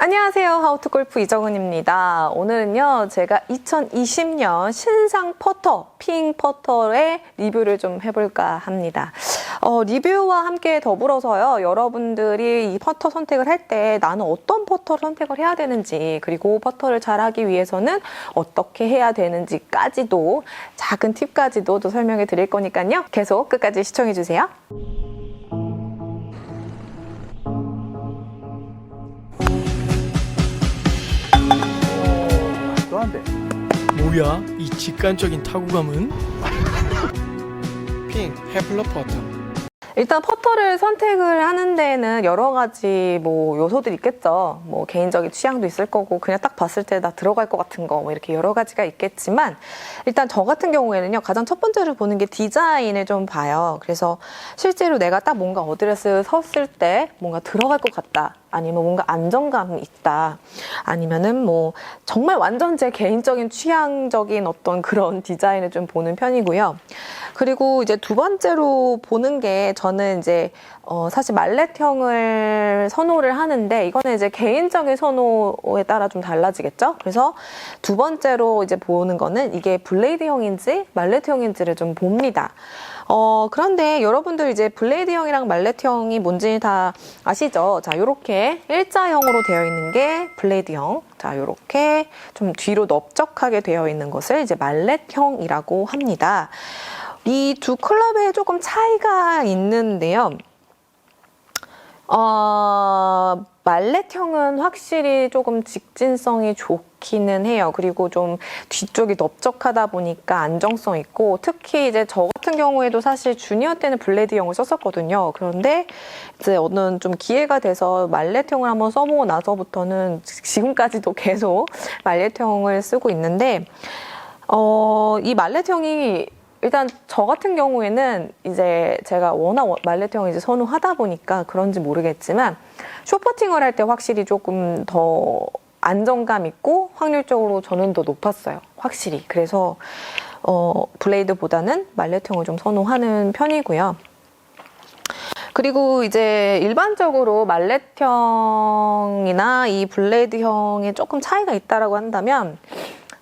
안녕하세요. 하우투골프 이정은입니다. 오늘은요, 제가 2020년 신상 퍼터, 핑 퍼터의 리뷰를 좀 해볼까 합니다. 리뷰와 함께 더불어서요, 여러분들이 이 퍼터 선택을 할 때 나는 어떤 퍼터를 선택을 해야 되는지, 그리고 퍼터를 잘하기 위해서는 어떻게 해야 되는지까지도, 작은 팁까지도 또 설명해 드릴 거니까요. 계속 끝까지 시청해 주세요. 뭐야? 이 직관적인 타구감은? 핑 헤플러 퍼터. 일단 퍼터를 선택을 하는 데에는 여러 가지 요소들이 있겠죠. 개인적인 취향도 있을 거고, 그냥 딱 봤을 때 나 들어갈 것 같은 거, 이렇게 여러 가지가 있겠지만, 일단 저 같은 경우에는요, 가장 첫 번째로 보는 게 디자인을 좀 봐요. 그래서 실제로 내가 딱 뭔가 어드레스 섰을 때 뭔가 들어갈 것 같다. 아니면 뭔가 안정감이 있다. 아니면은 정말 완전 제 개인적인 취향적인 어떤 그런 디자인을 좀 보는 편이고요. 그리고 이제 두 번째로 보는 게 저는 이제 사실 말렛형을 선호를 하는데, 이거는 이제 개인적인 선호에 따라 좀 달라지겠죠. 그래서 두 번째로 이제 보는 거는 이게 블레이드형인지 말렛형인지를 좀 봅니다. 그런데 여러분들 이제 블레이드형이랑 말렛형이 뭔지 다 아시죠? 자, 요렇게 일자형으로 되어 있는 게 블레이드형. 자, 요렇게 좀 뒤로 넓적하게 되어 있는 것을 이제 말렛형이라고 합니다. 이 두 클럽에 조금 차이가 있는데요. 말렛형은 확실히 조금 직진성이 좋기는 해요. 그리고 좀 뒤쪽이 넓적하다 보니까 안정성 있고, 특히 이제 저 같은 경우에도 사실 주니어 때는 블레이드형을 썼었거든요. 그런데 이제 어느 좀 기회가 돼서 말렛형을 한번 써보고 나서부터는 지금까지도 계속 말렛형을 쓰고 있는데, 이 말렛형이 일단 저 같은 경우에는 이제 제가 워낙 말렛형을 이제 선호하다 보니까 그런지 모르겠지만, 쇼퍼팅을 할 때 확실히 조금 더 안정감 있고 확률적으로 저는 더 높았어요. 확실히. 그래서 블레이드보다는 말렛형을 좀 선호하는 편이고요. 그리고 이제 일반적으로 말렛형이나 이 블레이드형에 조금 차이가 있다라고 한다면,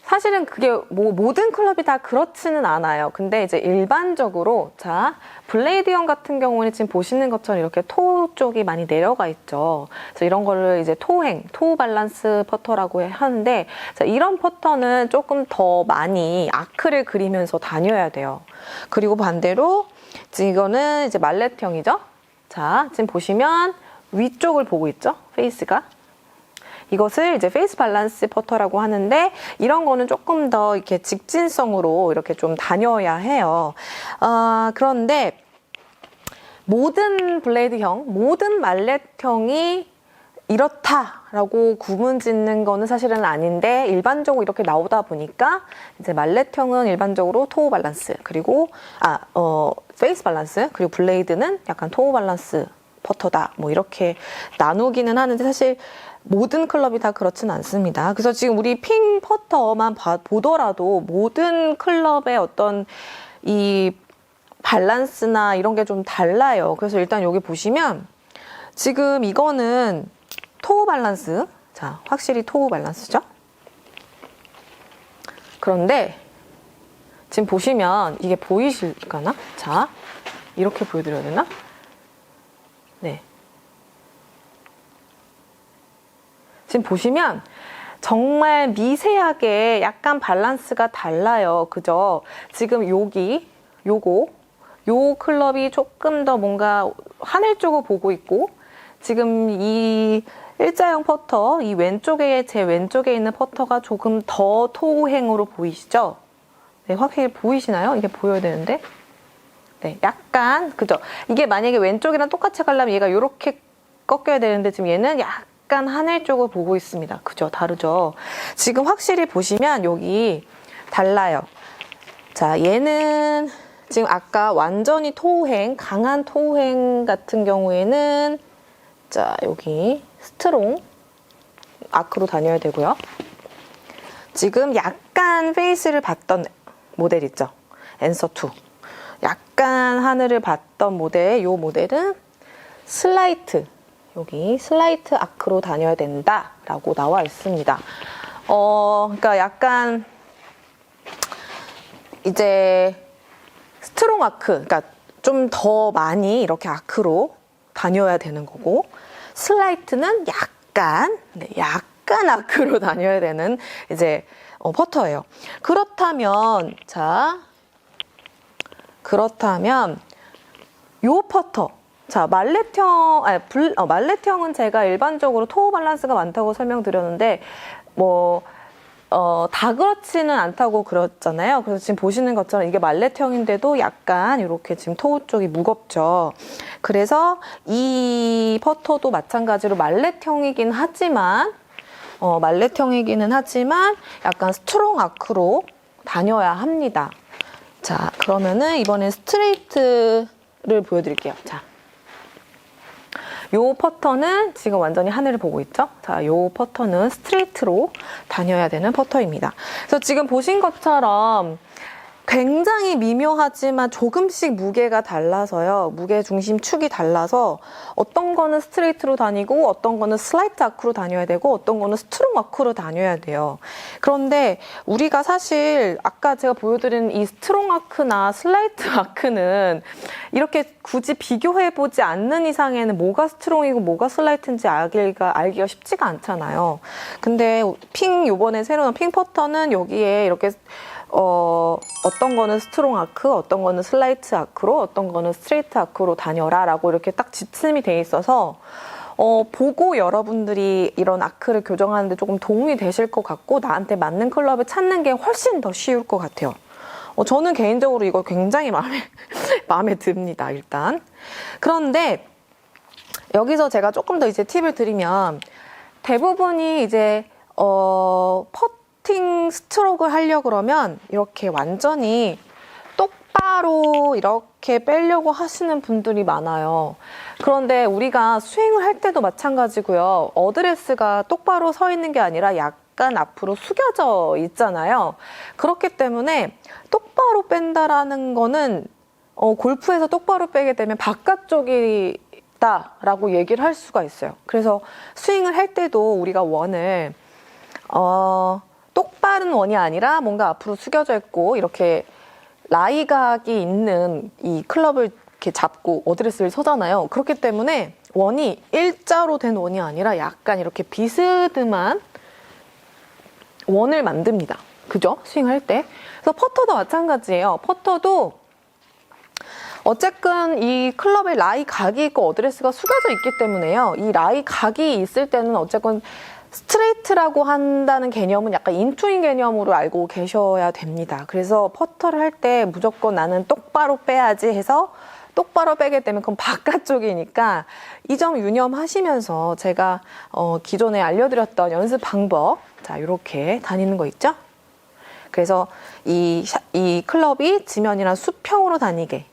사실은 그게 모든 클럽이 다 그렇지는 않아요. 근데 이제 일반적으로, 자, 블레이드형 같은 경우는 지금 보시는 것처럼 이렇게 토 쪽이 많이 내려가 있죠. 그래서 이런 거를 이제 토 밸런스 퍼터라고 하는데, 자, 이런 퍼터는 조금 더 많이 아크를 그리면서 다녀야 돼요. 그리고 반대로, 이거는 이제 말렛형이죠. 자, 지금 보시면 위쪽을 보고 있죠. 페이스가. 이것을 이제 페이스 밸런스 퍼터라고 하는데, 이런 거는 조금 더 이렇게 직진성으로 이렇게 좀 다녀야 해요. 그런데 모든 블레이드형, 모든 말렛형이 이렇다라고 구분 짓는 거는 사실은 아닌데, 일반적으로 이렇게 나오다 보니까 이제 말렛형은 일반적으로 토우 밸런스, 그리고 페이스 밸런스, 그리고 블레이드는 약간 토우 밸런스 퍼터다, 이렇게 나누기는 하는데, 사실 모든 클럽이 다 그렇지는 않습니다. 그래서 지금 우리 핑 퍼터만 보더라도 모든 클럽의 어떤 이 밸런스나 이런 게 좀 달라요. 그래서 일단 여기 보시면 지금 이거는 토우 밸런스. 자, 확실히 토우 밸런스죠? 그런데 지금 보시면 이게 보이실까나? 자, 이렇게 보여드려야 되나? 네. 지금 보시면 정말 미세하게 약간 밸런스가 달라요. 그죠? 지금 요 클럽이 조금 더 뭔가 하늘 쪽을 보고 있고, 지금 이 일자형 퍼터, 제 왼쪽에 있는 퍼터가 조금 더 토우행으로 보이시죠? 네, 확실히 보이시나요? 이게 보여야 되는데. 네, 약간, 그죠? 이게 만약에 왼쪽이랑 똑같이 가려면 얘가 이렇게 꺾여야 되는데, 지금 얘는 약간 하늘 쪽을 보고 있습니다. 그죠? 다르죠? 지금 확실히 보시면 여기 달라요. 자, 얘는 지금 아까 완전히 토우행, 강한 토우행 같은 경우에는, 자, 여기 스트롱 아크로 다녀야 되고요. 지금 약간 페이스를 봤던 모델 있죠? 앤서2. 약간 하늘을 봤던 모델, 이 모델은 슬라이트 여기 슬라이트 아크로 다녀야 된다라고 나와 있습니다. 그러니까 약간 이제 스트롱 아크, 그러니까 좀 더 많이 이렇게 아크로 다녀야 되는 거고, 슬라이트는 약간 아크로 다녀야 되는 이제 퍼터예요. 그렇다면 요 퍼터, 자 말렛형은 제가 일반적으로 토우 밸런스가 많다고 설명드렸는데 다 그렇지는 않다고 그랬잖아요. 그래서 지금 보시는 것처럼 이게 말렛형인데도 약간 이렇게 지금 토우 쪽이 무겁죠. 그래서 이 퍼터도 마찬가지로 말렛형이긴 하지만 약간 스트롱 아크로 다녀야 합니다. 자, 그러면은 이번엔 스트레이트를 보여드릴게요. 자, 요 퍼터는 지금 완전히 하늘을 보고 있죠? 자, 요 퍼터는 스트레이트로 다녀야 되는 퍼터입니다. 그래서 지금 보신 것처럼 굉장히 미묘하지만 조금씩 무게가 달라서요. 무게 중심 축이 달라서 어떤 거는 스트레이트로 다니고 어떤 거는 슬라이트 아크로 다녀야 되고 어떤 거는 스트롱 아크로 다녀야 돼요. 그런데 우리가 사실 아까 제가 보여드린 이 스트롱 아크나 슬라이트 아크는 이렇게 굳이 비교해보지 않는 이상에는 뭐가 스트롱이고 뭐가 슬라이트인지 알기가 쉽지가 않잖아요. 근데 요번에 새로 나온 핑 퍼터는 여기에 이렇게 어떤 거는 스트롱 아크, 어떤 거는 슬라이트 아크로, 어떤 거는 스트레이트 아크로 다녀라 라고 이렇게 딱 지침이 돼 있어서 보고 여러분들이 이런 아크를 교정하는데 조금 도움이 되실 것 같고 나한테 맞는 클럽을 찾는 게 훨씬 더 쉬울 것 같아요. 저는 개인적으로 이거 굉장히 마음에 듭니다, 일단. 그런데 여기서 제가 조금 더 이제 팁을 드리면 대부분이 이제 퍼팅 스트로크를 하려고 그러면 이렇게 완전히 똑바로 이렇게 빼려고 하시는 분들이 많아요. 그런데 우리가 스윙을 할 때도 마찬가지고요. 어드레스가 똑바로 서 있는 게 아니라 약간 앞으로 숙여져 있잖아요. 그렇기 때문에 똑바로 뺀다라는 거는 골프에서 똑바로 빼게 되면 바깥쪽이다 라고 얘기를 할 수가 있어요. 그래서 스윙을 할 때도 우리가 원을 똑바른 원이 아니라 뭔가 앞으로 숙여져 있고 이렇게 라이각이 있는 이 클럽을 이렇게 잡고 어드레스를 서잖아요. 그렇기 때문에 원이 일자로 된 원이 아니라 약간 이렇게 비스듬한 원을 만듭니다. 그죠? 스윙할 때. 그래서 퍼터도 마찬가지예요. 퍼터도 어쨌든 이 클럽에 라이 각이 있고 어드레스가 숙여져 있기 때문에요. 이 라이 각이 있을 때는 어쨌든 스트레이트라고 한다는 개념은 약간 인투인 개념으로 알고 계셔야 됩니다. 그래서 퍼터를 할 때 무조건 나는 똑바로 빼야지 해서 똑바로 빼게 되면 그건 바깥쪽이니까 이 점 유념하시면서 제가 기존에 알려드렸던 연습 방법, 자, 이렇게 다니는 거 있죠? 그래서 이 클럽이 지면이랑 수평으로 다니게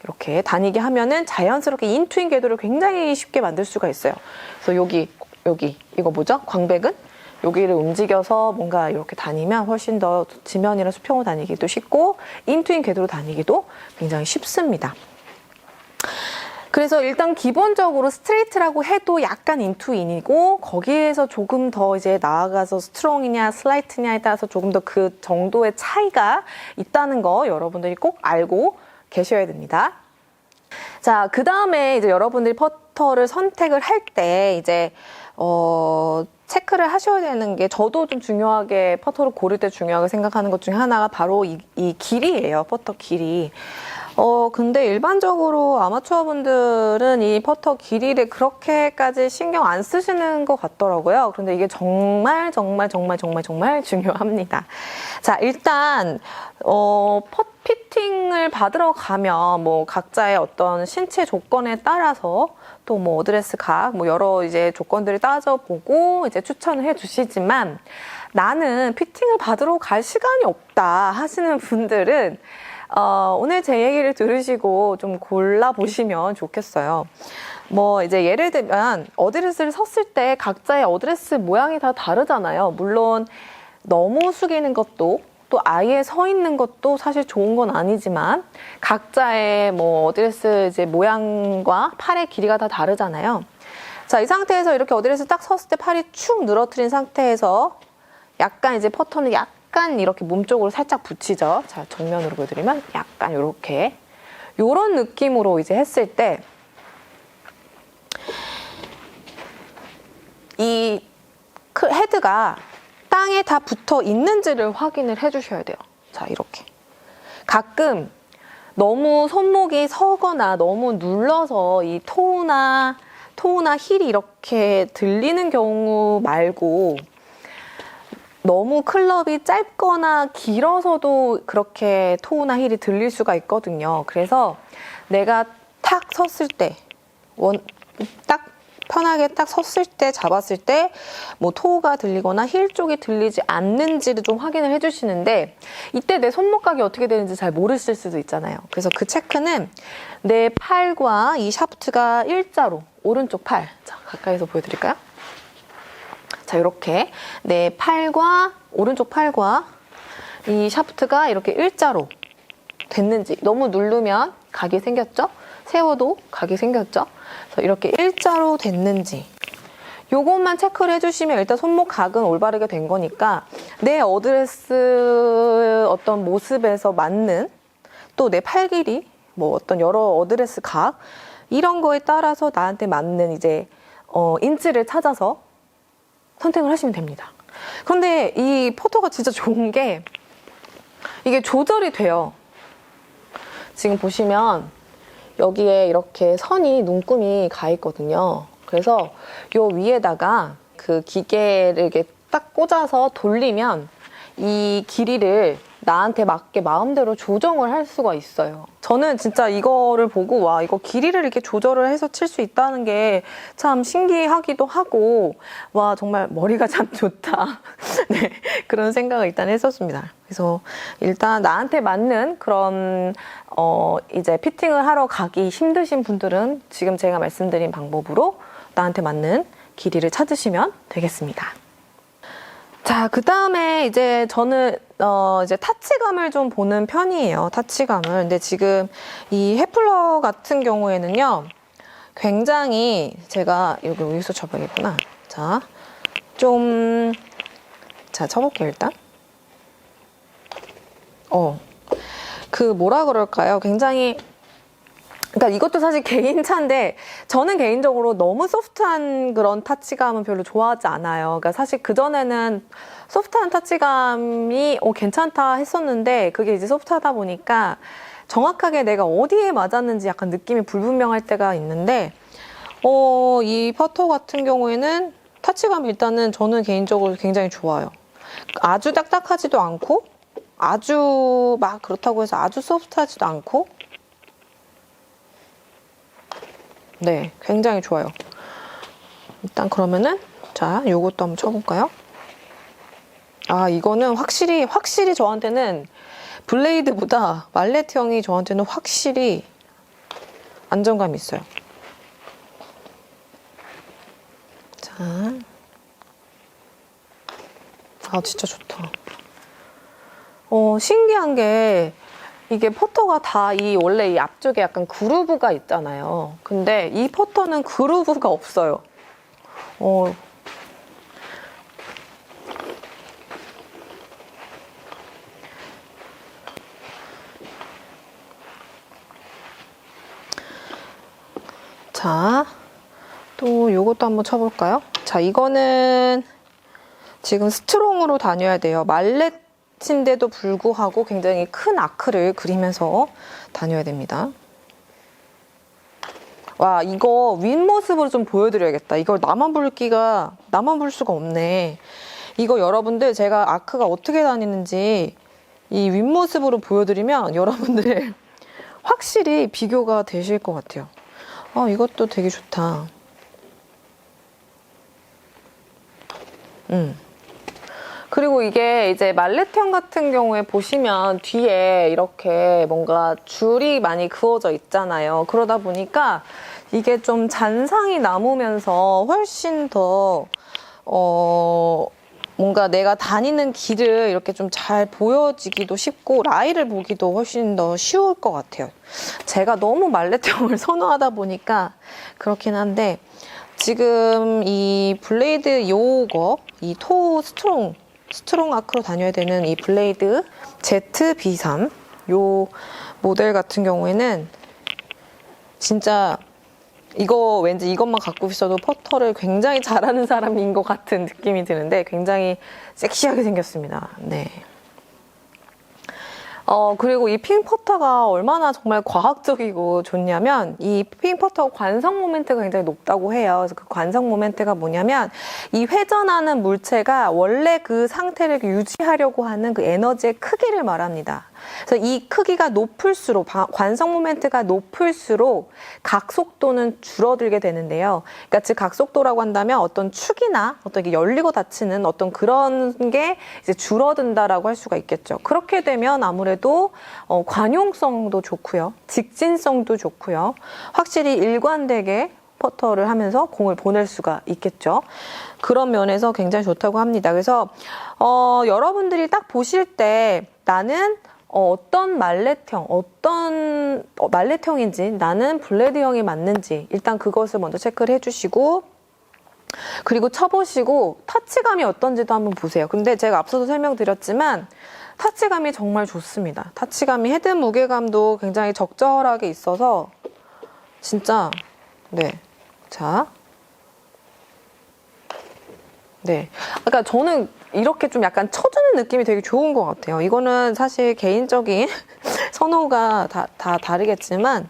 이렇게 다니게 하면은 자연스럽게 인투인 궤도를 굉장히 쉽게 만들 수가 있어요. 그래서 여기 이거 뭐죠? 광배근? 여기를 움직여서 뭔가 이렇게 다니면 훨씬 더 지면이랑 수평으로 다니기도 쉽고 인투인 궤도로 다니기도 굉장히 쉽습니다. 그래서 일단 기본적으로 스트레이트라고 해도 약간 인투인이고 거기에서 조금 더 이제 나아가서 스트롱이냐 슬라이트냐에 따라서 조금 더 그 정도의 차이가 있다는 거 여러분들이 꼭 알고 계셔야 됩니다. 자, 그 다음에 이제 여러분들이 퍼터를 선택을 할 때 이제 체크를 하셔야 되는 게 저도 좀 중요하게 퍼터를 고를 때 중요하게 생각하는 것 중에 하나가 바로 이 길이예요. 퍼터 길이. 근데 일반적으로 아마추어 분들은 이 퍼터 길이를 그렇게까지 신경 안 쓰시는 것 같더라고요. 그런데 이게 정말 중요합니다. 자, 일단 피팅을 받으러 가면 뭐 각자의 어떤 신체 조건에 따라서 또 뭐 어드레스 각, 뭐 여러 이제 조건들을 따져보고 이제 추천을 해주시지만 나는 피팅을 받으러 갈 시간이 없다 하시는 분들은 오늘 제 얘기를 들으시고 좀 골라보시면 좋겠어요. 뭐 이제 예를 들면 어드레스를 섰을 때 각자의 어드레스 모양이 다 다르잖아요. 물론 너무 숙이는 것도 또 아예 서 있는 것도 사실 좋은 건 아니지만 각자의 뭐 어드레스 이제 모양과 팔의 길이가 다 다르잖아요. 자, 이 상태에서 이렇게 어드레스 딱 섰을 때 팔이 축 늘어뜨린 상태에서 약간 이제 퍼터는 약간 이렇게 몸쪽으로 살짝 붙이죠. 자, 정면으로 보여드리면 약간 이렇게 요런 느낌으로 이제 했을 때 이 헤드가 땅에 다 붙어 있는지를 확인을 해주셔야 돼요. 자, 이렇게. 가끔 너무 손목이 서거나 너무 눌러서 이 토우나 힐이 이렇게 들리는 경우 말고 너무 클럽이 짧거나 길어서도 그렇게 토우나 힐이 들릴 수가 있거든요. 그래서 내가 탁 섰을 때, 딱 편하게 딱 섰을 때, 잡았을 때, 뭐 토우가 들리거나 힐 쪽이 들리지 않는지를 좀 확인을 해주시는데, 이때 내 손목각이 어떻게 되는지 잘 모르실 수도 있잖아요. 그래서 그 체크는 내 팔과 이 샤프트가 일자로, 오른쪽 팔. 자, 가까이서 보여드릴까요? 자, 이렇게 내 팔과, 오른쪽 팔과 이 샤프트가 이렇게 일자로 됐는지, 너무 누르면 각이 생겼죠? 세워도 각이 생겼죠? 그래서 이렇게 일자로 됐는지 요것만 체크를 해주시면 일단 손목 각은 올바르게 된 거니까 내 어드레스 어떤 모습에서 맞는 또 내 팔 길이 뭐 어떤 여러 어드레스 각 이런 거에 따라서 나한테 맞는 이제 인치를 찾아서 선택을 하시면 됩니다. 그런데 이 포터가 진짜 좋은 게 이게 조절이 돼요. 지금 보시면 여기에 이렇게 선이 눈금이 가 있거든요. 그래서 요 위에다가 그 기계를 이렇게 딱 꽂아서 돌리면 이 길이를 나한테 맞게 마음대로 조정을 할 수가 있어요. 저는 진짜 이거를 보고 와, 이거 길이를 이렇게 조절을 해서 칠 수 있다는 게 참 신기하기도 하고 와, 정말 머리가 참 좋다. 네, 그런 생각을 일단 했었습니다. 그래서 일단 나한테 맞는 그런 이제 피팅을 하러 가기 힘드신 분들은 지금 제가 말씀드린 방법으로 나한테 맞는 길이를 찾으시면 되겠습니다. 자, 그 다음에 이제 저는 이제 타치감을 좀 보는 편이에요. 타치감을. 근데 지금 이 헤플러 같은 경우에는요, 굉장히 제가 여기서 쳐봐야겠구나. 자, 자, 쳐볼게요, 일단. 그 뭐라 그럴까요? 굉장히 그러니까 이것도 사실 개인 차인데 저는 개인적으로 너무 소프트한 그런 타치감은 별로 좋아하지 않아요. 그러니까 사실 그전에는 소프트한 타치감이 괜찮다 했었는데 그게 이제 소프트하다 보니까 정확하게 내가 어디에 맞았는지 약간 느낌이 불분명할 때가 있는데 이 퍼터 같은 경우에는 타치감이 일단은 저는 개인적으로 굉장히 좋아요. 아주 딱딱하지도 않고 아주 막 그렇다고 해서 아주 소프트하지도 않고 네, 굉장히 좋아요. 일단 그러면은 자, 요것도 한번 쳐볼까요? 아, 이거는 확실히 저한테는 블레이드보다 말렛형이 저한테는 확실히 안정감이 있어요. 자, 아, 진짜 좋다. 신기한 게 이게 퍼터가 다 원래 이 앞쪽에 약간 그루브가 있잖아요. 근데 이 퍼터는 그루브가 없어요. 자, 또 요것도 한번 쳐볼까요? 자, 이거는 지금 스트롱으로 다녀야 돼요. 말렛인데도 불구하고 굉장히 큰 아크를 그리면서 다녀야 됩니다. 와, 이거 윗모습으로 좀 보여드려야겠다. 이걸 나만 볼 수가 없네. 이거 여러분들 제가 아크가 어떻게 다니는지 이 윗모습으로 보여드리면 여러분들 확실히 비교가 되실 것 같아요. 이것도 되게 좋다. 그리고 이게 이제 말렛형 같은 경우에 보시면 뒤에 이렇게 뭔가 줄이 많이 그어져 있잖아요. 그러다 보니까 이게 좀 잔상이 남으면서 훨씬 더 뭔가 내가 다니는 길을 이렇게 좀 잘 보여지기도 쉽고 라이를 보기도 훨씬 더 쉬울 것 같아요. 제가 너무 말렛형을 선호하다 보니까 그렇긴 한데 지금 이 블레이드 요거 이 토 스트롱 아크로 다녀야 되는 이 블레이드 ZB3 요 모델 같은 경우에는 진짜 이거 왠지 이것만 갖고 있어도 퍼터를 굉장히 잘하는 사람인 것 같은 느낌이 드는데 굉장히 섹시하게 생겼습니다. 네. 그리고 이 핑 퍼터가 얼마나 정말 과학적이고 좋냐면 이 핑 퍼터 관성 모멘트가 굉장히 높다고 해요. 그래서 그 관성 모멘트가 뭐냐면 이 회전하는 물체가 원래 그 상태를 유지하려고 하는 그 에너지의 크기를 말합니다. 그래서 이 크기가 높을수록 관성 모멘트가 높을수록 각속도는 줄어들게 되는데요. 그러니까 즉 각속도라고 한다면 어떤 축이나 어떤 열리고 닫히는 어떤 그런 게 이제 줄어든다라고 할 수가 있겠죠. 그렇게 되면 아무래도 관용성도 좋고요, 직진성도 좋고요. 확실히 일관되게 퍼터를 하면서 공을 보낼 수가 있겠죠. 그런 면에서 굉장히 좋다고 합니다. 그래서 여러분들이 딱 보실 때 나는 어떤 말렛형인지 나는 블레드형이 맞는지 일단 그것을 먼저 체크를 해주시고 그리고 쳐보시고 타치감이 어떤지도 한번 보세요. 근데 제가 앞서도 설명드렸지만 타치감이 정말 좋습니다. 타치감이 헤드 무게감도 굉장히 적절하게 있어서 진짜 네. 자. 네. 그러니까 저는 이렇게 좀 약간 쳐주는 느낌이 되게 좋은 것 같아요. 이거는 사실 개인적인 선호가 다 다르겠지만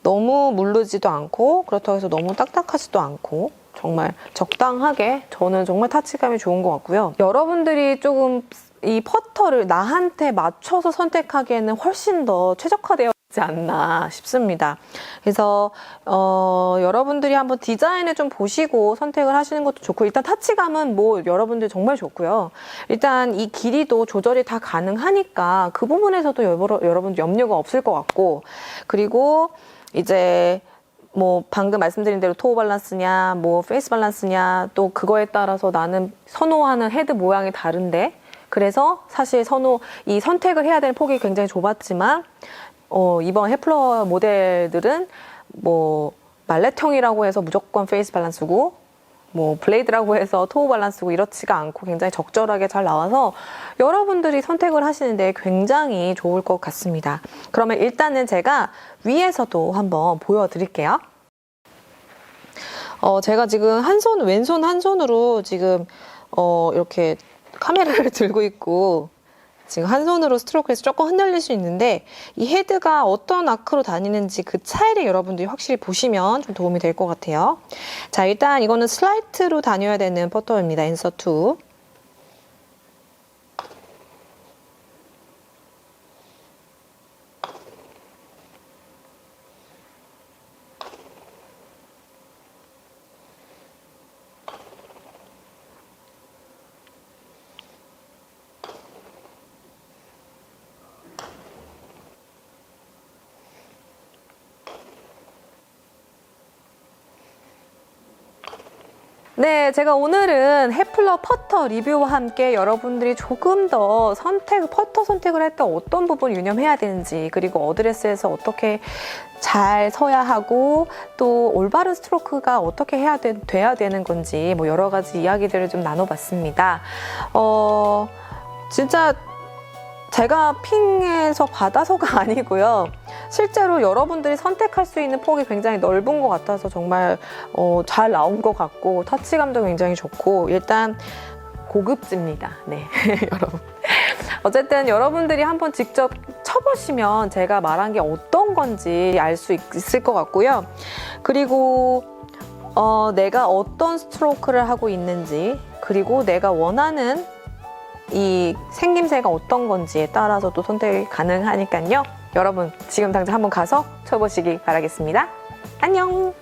너무 무르지도 않고 그렇다고 해서 너무 딱딱하지도 않고 정말 적당하게 저는 정말 타치감이 좋은 것 같고요. 여러분들이 조금 이 퍼터를 나한테 맞춰서 선택하기에는 훨씬 더 최적화되어 있지 않나 싶습니다. 그래서 여러분들이 한번 디자인을 좀 보시고 선택을 하시는 것도 좋고 일단 타치감은 뭐 여러분들 정말 좋고요. 일단 이 길이도 조절이 다 가능하니까 그 부분에서도 여러분들 염려가 없을 것 같고 그리고 이제 뭐 방금 말씀드린 대로 토어 밸런스냐 뭐 페이스 밸런스냐 또 그거에 따라서 나는 선호하는 헤드 모양이 다른데 그래서 사실 이 선택을 해야 되는 폭이 굉장히 좁았지만 이번 헤플러 모델들은 뭐 말렛형이라고 해서 무조건 페이스 밸런스고 뭐 블레이드라고 해서 토어 밸런스고 이렇지가 않고 굉장히 적절하게 잘 나와서 여러분들이 선택을 하시는데 굉장히 좋을 것 같습니다. 그러면 일단은 제가 위에서도 한번 보여드릴게요. 제가 지금 왼손 한 손으로 지금 이렇게 카메라를 들고 있고 지금 한 손으로 스트로크를 해서 조금 흔들릴 수 있는데 이 헤드가 어떤 아크로 다니는지 그 차이를 여러분들이 확실히 보시면 좀 도움이 될 것 같아요. 자, 일단 이거는 슬라이트로 다녀야 되는 퍼터입니다. 앤서 2. 네, 제가 오늘은 헤플러 퍼터 리뷰와 함께 여러분들이 조금 더 퍼터 선택을 할 때 어떤 부분 유념해야 되는지 그리고 어드레스에서 어떻게 잘 서야 하고 또 올바른 스트로크가 어떻게 돼야 되는 건지 뭐 여러 가지 이야기들을 좀 나눠봤습니다. 진짜 제가 핑에서 받아서가 아니고요. 실제로 여러분들이 선택할 수 있는 폭이 굉장히 넓은 것 같아서 정말 잘 나온 것 같고 터치감도 굉장히 좋고 일단 고급집니다. 네, 여러분. 어쨌든 여러분들이 한번 직접 쳐보시면 제가 말한 게 어떤 건지 알 수 있을 것 같고요. 그리고 내가 어떤 스트로크를 하고 있는지 그리고 내가 원하는 이 생김새가 어떤 건지에 따라서도 선택이 가능하니까요. 여러분 지금 당장 한번 가서 쳐보시기 바라겠습니다. 안녕!